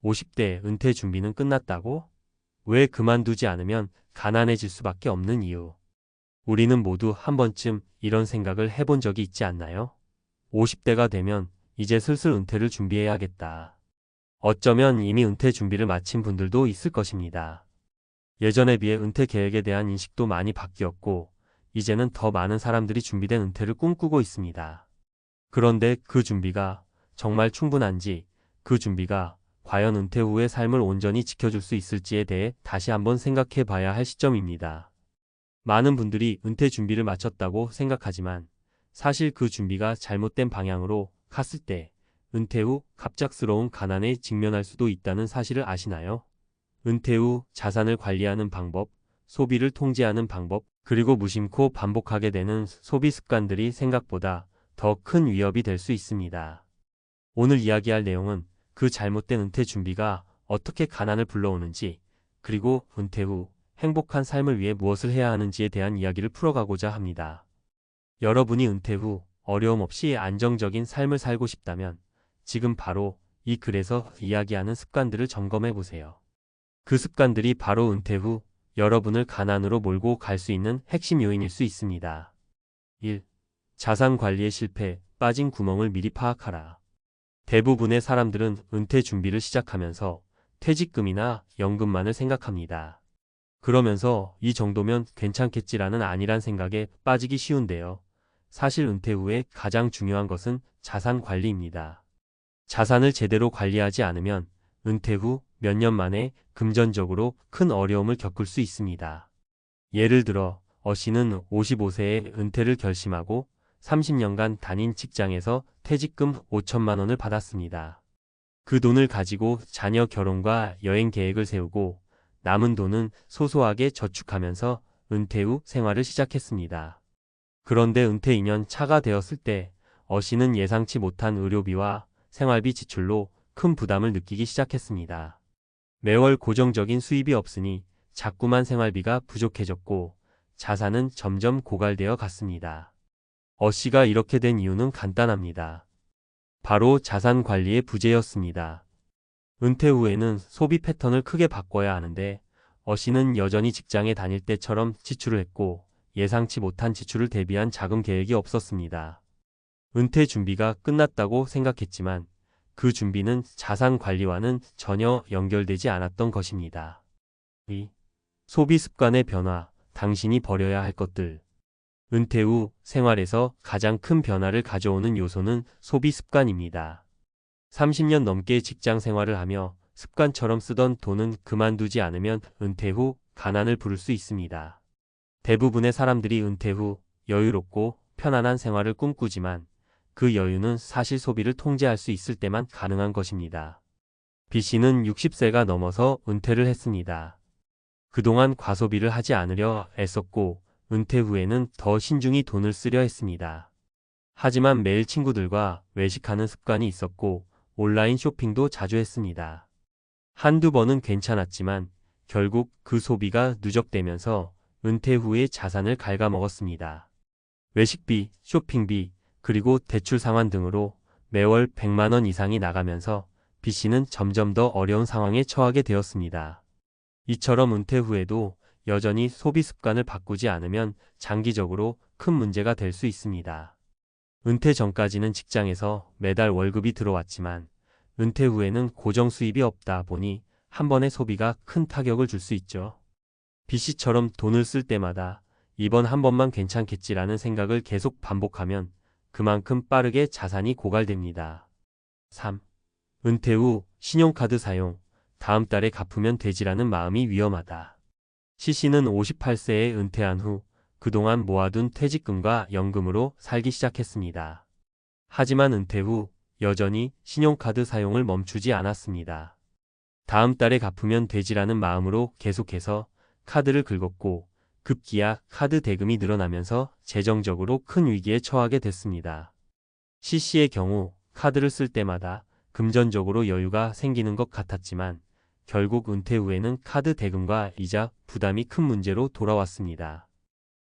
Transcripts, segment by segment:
50대 은퇴 준비는 끝났다고? 왜 그만두지 않으면 가난해질 수밖에 없는 이유. 우리는 모두 한 번쯤 이런 생각을 해본 적이 있지 않나요? 50대가 되면 이제 슬슬 은퇴를 준비해야겠다. 어쩌면 이미 은퇴 준비를 마친 분들도 있을 것입니다. 예전에 비해 은퇴 계획에 대한 인식도 많이 바뀌었고, 이제는 더 많은 사람들이 준비된 은퇴를 꿈꾸고 있습니다. 그런데 그 준비가 정말 충분한지, 그 준비가 과연 은퇴 후의 삶을 온전히 지켜줄 수 있을지에 대해 다시 한번 생각해 봐야 할 시점입니다. 많은 분들이 은퇴 준비를 마쳤다고 생각하지만 사실 그 준비가 잘못된 방향으로 갔을 때 은퇴 후 갑작스러운 가난에 직면할 수도 있다는 사실을 아시나요? 은퇴 후 자산을 관리하는 방법, 소비를 통제하는 방법, 그리고 무심코 반복하게 되는 소비 습관들이 생각보다 더 큰 위협이 될 수 있습니다. 오늘 이야기할 내용은 그 잘못된 은퇴 준비가 어떻게 가난을 불러오는지, 그리고 은퇴 후 행복한 삶을 위해 무엇을 해야 하는지에 대한 이야기를 풀어가고자 합니다. 여러분이 은퇴 후 어려움 없이 안정적인 삶을 살고 싶다면 지금 바로 이 글에서 이야기하는 습관들을 점검해 보세요. 그 습관들이 바로 은퇴 후 여러분을 가난으로 몰고 갈 수 있는 핵심 요인일 수 있습니다. 1. 자산 관리의 실패, 빠진 구멍을 미리 파악하라. 대부분의 사람들은 은퇴 준비를 시작하면서 퇴직금이나 연금만을 생각합니다. 그러면서 이 정도면 괜찮겠지라는 안일한 생각에 빠지기 쉬운데요. 사실 은퇴 후에 가장 중요한 것은 자산 관리입니다. 자산을 제대로 관리하지 않으면 은퇴 후 몇 년 만에 금전적으로 큰 어려움을 겪을 수 있습니다. 예를 들어 어씨는 55세에 은퇴를 결심하고 30년간 다닌 직장에서 퇴직금 5천만 원을 받았습니다. 그 돈을 가지고 자녀 결혼과 여행 계획을 세우고 남은 돈은 소소하게 저축하면서 은퇴 후 생활을 시작했습니다. 그런데 은퇴 2년 차가 되었을 때 어씨는 예상치 못한 의료비와 생활비 지출로 큰 부담을 느끼기 시작했습니다. 매월 고정적인 수입이 없으니 자꾸만 생활비가 부족해졌고 자산은 점점 고갈되어 갔습니다. 어씨가 이렇게 된 이유는 간단합니다. 바로 자산 관리의 부재였습니다. 은퇴 후에는 소비 패턴을 크게 바꿔야 하는데 어씨는 여전히 직장에 다닐 때처럼 지출을 했고 예상치 못한 지출을 대비한 자금 계획이 없었습니다. 은퇴 준비가 끝났다고 생각했지만 그 준비는 자산 관리와는 전혀 연결되지 않았던 것입니다. 2. 소비 습관의 변화, 당신이 버려야 할 것들. 은퇴 후 생활에서 가장 큰 변화를 가져오는 요소는 소비 습관입니다. 30년 넘게 직장 생활을 하며 습관처럼 쓰던 돈은 그만두지 않으면 은퇴 후 가난을 부를 수 있습니다. 대부분의 사람들이 은퇴 후 여유롭고 편안한 생활을 꿈꾸지만 그 여유는 사실 소비를 통제할 수 있을 때만 가능한 것입니다. B씨는 60세가 넘어서 은퇴를 했습니다. 그동안 과소비를 하지 않으려 애썼고 은퇴 후에는 더 신중히 돈을 쓰려 했습니다. 하지만 매일 친구들과 외식하는 습관이 있었고 온라인 쇼핑도 자주 했습니다. 한두 번은 괜찮았지만 결국 그 소비가 누적되면서 은퇴 후에 자산을 갉아먹었습니다. 외식비, 쇼핑비, 그리고 대출 상환 등으로 매월 100만 원 이상이 나가면서 B씨는 점점 더 어려운 상황에 처하게 되었습니다. 이처럼 은퇴 후에도 여전히 소비 습관을 바꾸지 않으면 장기적으로 큰 문제가 될 수 있습니다. 은퇴 전까지는 직장에서 매달 월급이 들어왔지만 은퇴 후에는 고정 수입이 없다 보니 한 번의 소비가 큰 타격을 줄 수 있죠. B씨처럼 돈을 쓸 때마다 이번 한 번만 괜찮겠지라는 생각을 계속 반복하면 그만큼 빠르게 자산이 고갈됩니다. 3. 은퇴 후 신용카드 사용, 다음 달에 갚으면 되지라는 마음이 위험하다. C씨는 58세에 은퇴한 후 그동안 모아둔 퇴직금과 연금으로 살기 시작했습니다. 하지만 은퇴 후 여전히 신용카드 사용을 멈추지 않았습니다. 다음 달에 갚으면 되지라는 마음으로 계속해서 카드를 긁었고 급기야 카드 대금이 늘어나면서 재정적으로 큰 위기에 처하게 됐습니다. C씨의 경우 카드를 쓸 때마다 금전적으로 여유가 생기는 것 같았지만 결국 은퇴 후에는 카드 대금과 이자 부담이 큰 문제로 돌아왔습니다.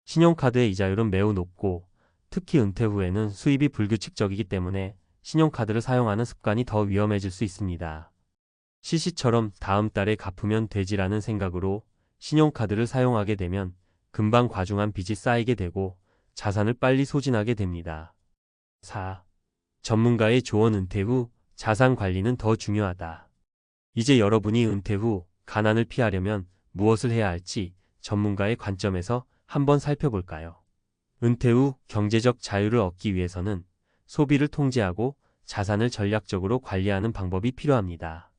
신용카드의 이자율은 매우 높고 특히 은퇴 후에는 수입이 불규칙적이기 때문에 신용카드를 사용하는 습관이 더 위험해질 수 있습니다. CC처럼 다음 달에 갚으면 되지라는 생각으로 신용카드를 사용하게 되면 금방 과중한 빚이 쌓이게 되고 자산을 빨리 소진하게 됩니다. 4. 전문가의 조언. 은퇴 후 자산 관리는 더 중요하다. 이제 여러분이 은퇴 후 가난을 피하려면 무엇을 해야 할지 전문가의 관점에서 한번 살펴볼까요? 은퇴 후 경제적 자유를 얻기 위해서는 소비를 통제하고 자산을 전략적으로 관리하는 방법이 필요합니다.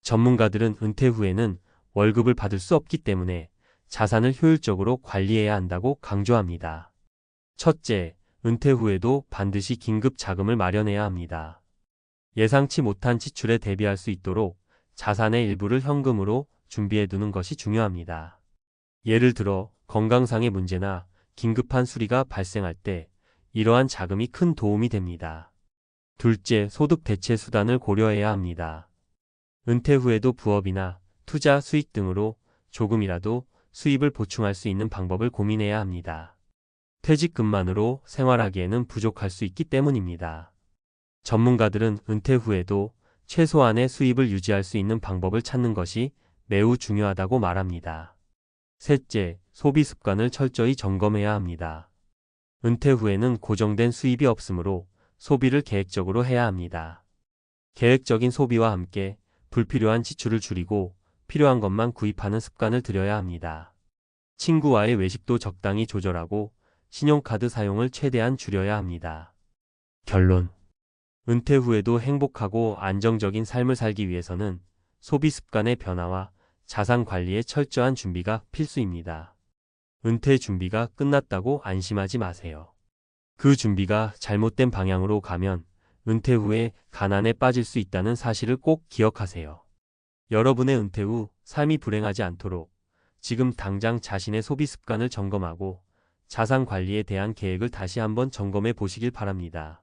전문가들은 은퇴 후에는 월급을 받을 수 없기 때문에 자산을 효율적으로 관리해야 한다고 강조합니다. 첫째, 은퇴 후에도 반드시 긴급 자금을 마련해야 합니다. 예상치 못한 지출에 대비할 수 있도록 자산의 일부를 현금으로 준비해 두는 것이 중요합니다. 예를 들어 건강상의 문제나 긴급한 수리가 발생할 때 이러한 자금이 큰 도움이 됩니다. 둘째, 소득 대체 수단을 고려해야 합니다. 은퇴 후에도 부업이나 투자 수익 등으로 조금이라도 수입을 보충할 수 있는 방법을 고민해야 합니다. 퇴직금만으로 생활하기에는 부족할 수 있기 때문입니다. 전문가들은 은퇴 후에도 최소한의 수입을 유지할 수 있는 방법을 찾는 것이 매우 중요하다고 말합니다. 셋째, 소비 습관을 철저히 점검해야 합니다. 은퇴 후에는 고정된 수입이 없으므로 소비를 계획적으로 해야 합니다. 계획적인 소비와 함께 불필요한 지출을 줄이고 필요한 것만 구입하는 습관을 들여야 합니다. 친구와의 외식도 적당히 조절하고 신용카드 사용을 최대한 줄여야 합니다. 결론. 은퇴 후에도 행복하고 안정적인 삶을 살기 위해서는 소비 습관의 변화와 자산 관리의 철저한 준비가 필수입니다. 은퇴 준비가 끝났다고 안심하지 마세요. 그 준비가 잘못된 방향으로 가면 은퇴 후에 가난에 빠질 수 있다는 사실을 꼭 기억하세요. 여러분의 은퇴 후 삶이 불행하지 않도록 지금 당장 자신의 소비 습관을 점검하고 자산 관리에 대한 계획을 다시 한번 점검해 보시길 바랍니다.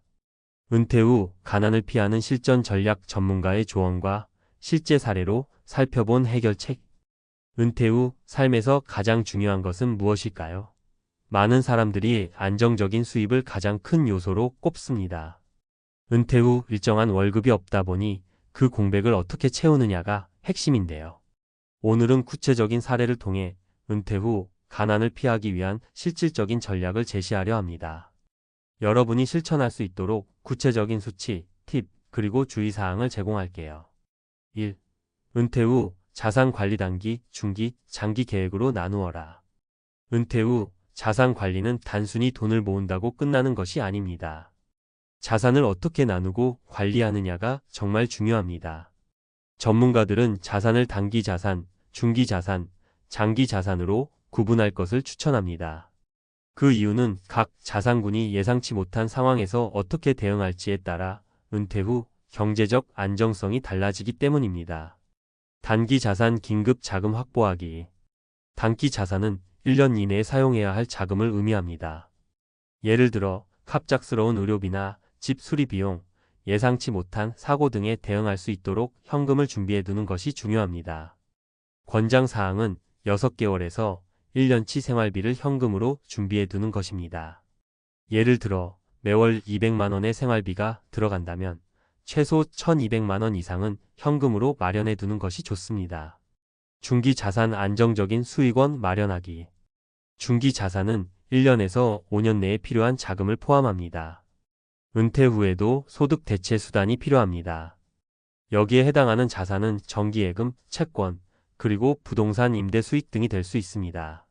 은퇴 후 가난을 피하는 실전 전략. 전문가의 조언과 실제 사례로 살펴본 해결책. 은퇴 후 삶에서 가장 중요한 것은 무엇일까요? 많은 사람들이 안정적인 수입을 가장 큰 요소로 꼽습니다. 은퇴 후 일정한 월급이 없다 보니 그 공백을 어떻게 채우느냐가 핵심인데요. 오늘은 구체적인 사례를 통해 은퇴 후 가난을 피하기 위한 실질적인 전략을 제시하려 합니다. 여러분이 실천할 수 있도록 구체적인 수치, 팁, 그리고 주의사항을 제공할게요. 1. 은퇴 후 자산 관리 단기, 중기, 장기 계획으로 나누어라. 은퇴 후 자산 관리는 단순히 돈을 모은다고 끝나는 것이 아닙니다. 자산을 어떻게 나누고 관리하느냐가 정말 중요합니다. 전문가들은 자산을 단기 자산, 중기 자산, 장기 자산으로 구분할 것을 추천합니다. 그 이유는 각 자산군이 예상치 못한 상황에서 어떻게 대응할지에 따라 은퇴 후 경제적 안정성이 달라지기 때문입니다. 단기 자산. 긴급 자금 확보하기. 단기 자산은 1년 이내에 사용해야 할 자금을 의미합니다. 예를 들어 갑작스러운 의료비나 집 수리 비용, 예상치 못한 사고 등에 대응할 수 있도록 현금을 준비해 두는 것이 중요합니다. 권장사항은 6개월에서 1년치 생활비를 현금으로 준비해 두는 것입니다. 예를 들어 매월 200만 원의 생활비가 들어간다면 최소 1200만 원 이상은 현금으로 마련해 두는 것이 좋습니다. 중기 자산. 안정적인 수익원 마련하기. 중기 자산은 1년에서 5년 내에 필요한 자금을 포함합니다. 은퇴 후에도 소득 대체 수단이 필요합니다. 여기에 해당하는 자산은 정기예금, 채권, 그리고 부동산 임대 수익 등이 될 수 있습니다.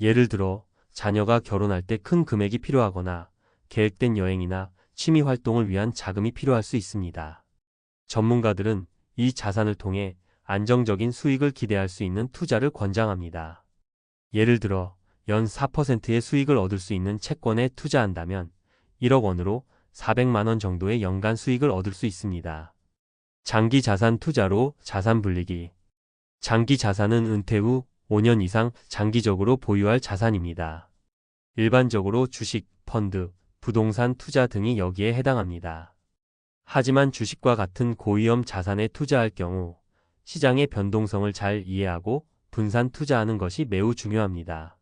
예를 들어 자녀가 결혼할 때 큰 금액이 필요하거나 계획된 여행이나 취미 활동을 위한 자금이 필요할 수 있습니다. 전문가들은 이 자산을 통해 안정적인 수익을 기대할 수 있는 투자를 권장합니다. 예를 들어 연 4%의 수익을 얻을 수 있는 채권에 투자한다면 1억 원으로 400만 원 정도의 연간 수익을 얻을 수 있습니다. 장기 자산 투자로 자산 불리기. 장기 자산은 은퇴 후 5년 이상 장기적으로 보유할 자산입니다. 일반적으로 주식, 펀드, 부동산 투자 등이 여기에 해당합니다. 하지만 주식과 같은 고위험 자산에 투자할 경우 시장의 변동성을 잘 이해하고 분산 투자하는 것이 매우 중요합니다.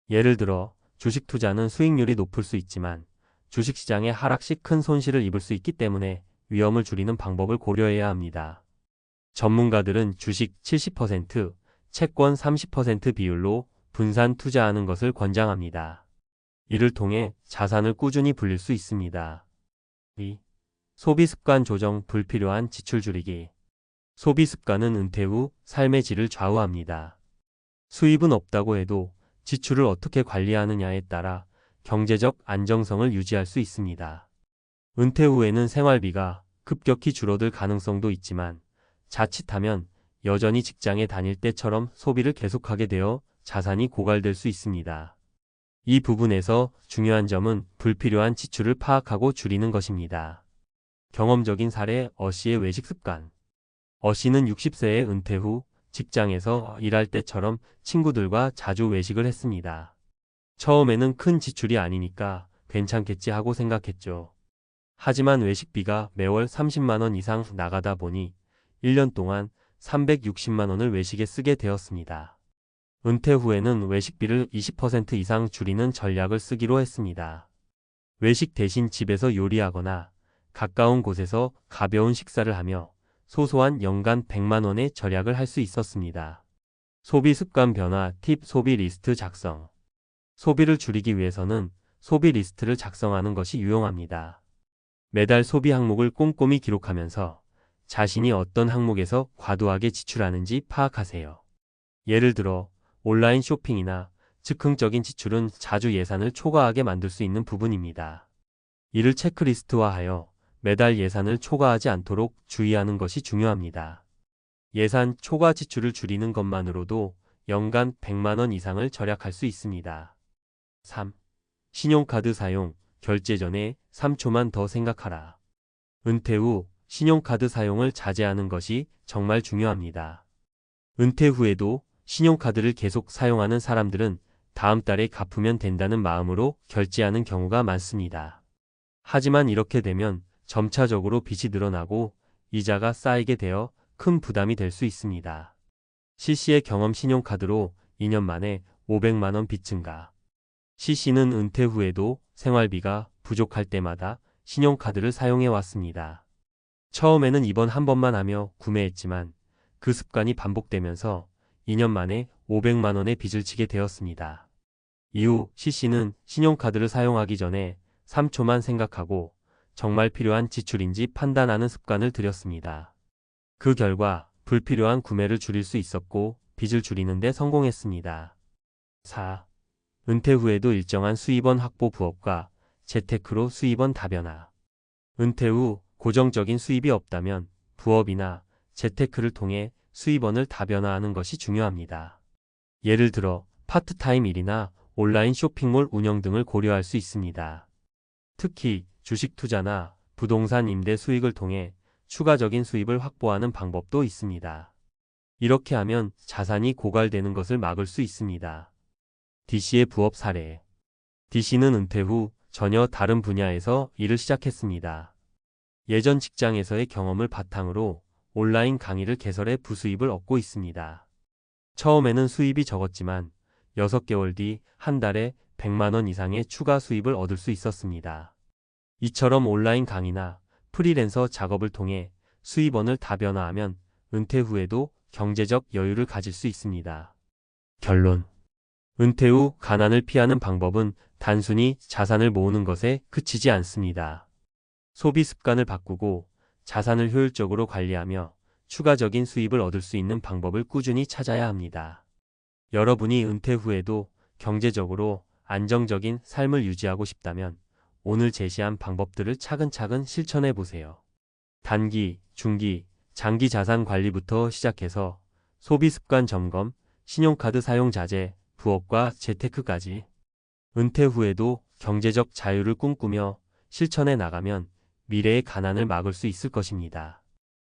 예를 들어 주식 투자는 수익률이 높을 수 있지만 주식시장의 하락 시 큰 손실을 입을 수 있기 때문에 위험을 줄이는 방법을 고려해야 합니다. 전문가들은 주식 70%, 채권 30% 비율로 분산 투자하는 것을 권장합니다. 이를 통해 자산을 꾸준히 불릴 수 있습니다. 2. 소비 습관 조정 불필요한 지출 줄이기. 소비 습관은 은퇴 후 삶의 질을 좌우합니다. 수입은 없다고 해도 지출을 어떻게 관리하느냐에 따라 경제적 안정성을 유지할 수 있습니다. 은퇴 후에는 생활비가 급격히 줄어들 가능성도 있지만 자칫하면 여전히 직장에 다닐 때처럼 소비를 계속하게 되어 자산이 고갈될 수 있습니다. 이 부분에서 중요한 점은 불필요한 지출을 파악하고 줄이는 것입니다. 경험적인 사례 어씨의 외식 습관. 어씨는 60세의 은퇴 후 직장에서 일할 때처럼 친구들과 자주 외식을 했습니다. 처음에는 큰 지출이 아니니까 괜찮겠지 하고 생각했죠. 하지만 외식비가 매월 30만 원 이상 나가다 보니 1년 동안 360만 원을 외식에 쓰게 되었습니다. 은퇴 후에는 외식비를 20% 이상 줄이는 전략을 쓰기로 했습니다. 외식 대신 집에서 요리하거나 가까운 곳에서 가벼운 식사를 하며 소소한 연간 100만 원의 절약을 할 수 있었습니다. 소비 습관 변화 팁 소비 리스트 작성. 소비를 줄이기 위해서는 소비 리스트를 작성하는 것이 유용합니다. 매달 소비 항목을 꼼꼼히 기록하면서 자신이 어떤 항목에서 과도하게 지출하는지 파악하세요. 예를 들어 온라인 쇼핑이나 즉흥적인 지출은 자주 예산을 초과하게 만들 수 있는 부분입니다. 이를 체크리스트화하여 매달 예산을 초과하지 않도록 주의하는 것이 중요합니다. 예산 초과 지출을 줄이는 것만으로도 연간 100만 원 이상을 절약할 수 있습니다. 3. 신용카드 사용, 결제 전에 3초만 더 생각하라. 은퇴 후 신용카드 사용을 자제하는 것이 정말 중요합니다. 은퇴 후에도 신용카드를 계속 사용하는 사람들은 다음 달에 갚으면 된다는 마음으로 결제하는 경우가 많습니다. 하지만 이렇게 되면 점차적으로 빚이 늘어나고 이자가 쌓이게 되어 큰 부담이 될 수 있습니다. CC의 경험 신용카드로 2년 만에 500만 원 빚 증가. CC는 은퇴 후에도 생활비가 부족할 때마다 신용카드를 사용해 왔습니다. 처음에는 이번 한 번만 하며 구매했지만 그 습관이 반복되면서 2년 만에 500만 원의 빚을 지게 되었습니다. 이후 CC는 신용카드를 사용하기 전에 3초만 생각하고 정말 필요한 지출인지 판단하는 습관을 들였습니다. 그 결과 불필요한 구매를 줄일 수 있었고 빚을 줄이는 데 성공했습니다. 4. 은퇴 후에도 일정한 수입원 확보 부업과 재테크로 수입원 다변화. 은퇴 후 고정적인 수입이 없다면 부업이나 재테크를 통해 수입원을 다변화하는 것이 중요합니다. 예를 들어 파트타임 일이나 온라인 쇼핑몰 운영 등을 고려할 수 있습니다. 특히 주식 투자나 부동산 임대 수익을 통해 추가적인 수입을 확보하는 방법도 있습니다. 이렇게 하면 자산이 고갈되는 것을 막을 수 있습니다. D씨의 부업 사례. D씨는 은퇴 후 전혀 다른 분야에서 일을 시작했습니다. 예전 직장에서의 경험을 바탕으로 온라인 강의를 개설해 부수입을 얻고 있습니다. 처음에는 수입이 적었지만 6개월 뒤 한 달에 100만 원 이상의 추가 수입을 얻을 수 있었습니다. 이처럼 온라인 강의나 프리랜서 작업을 통해 수입원을 다변화하면 은퇴 후에도 경제적 여유를 가질 수 있습니다. 결론. 은퇴 후 가난을 피하는 방법은 단순히 자산을 모으는 것에 그치지 않습니다. 소비 습관을 바꾸고 자산을 효율적으로 관리하며 추가적인 수입을 얻을 수 있는 방법을 꾸준히 찾아야 합니다. 여러분이 은퇴 후에도 경제적으로 안정적인 삶을 유지하고 싶다면 오늘 제시한 방법들을 차근차근 실천해 보세요. 단기, 중기, 장기 자산 관리부터 시작해서 소비 습관 점검, 신용카드 사용 자제, 부업과 재테크까지 은퇴 후에도 경제적 자유를 꿈꾸며 실천해 나가면 미래의 가난을 막을 수 있을 것입니다.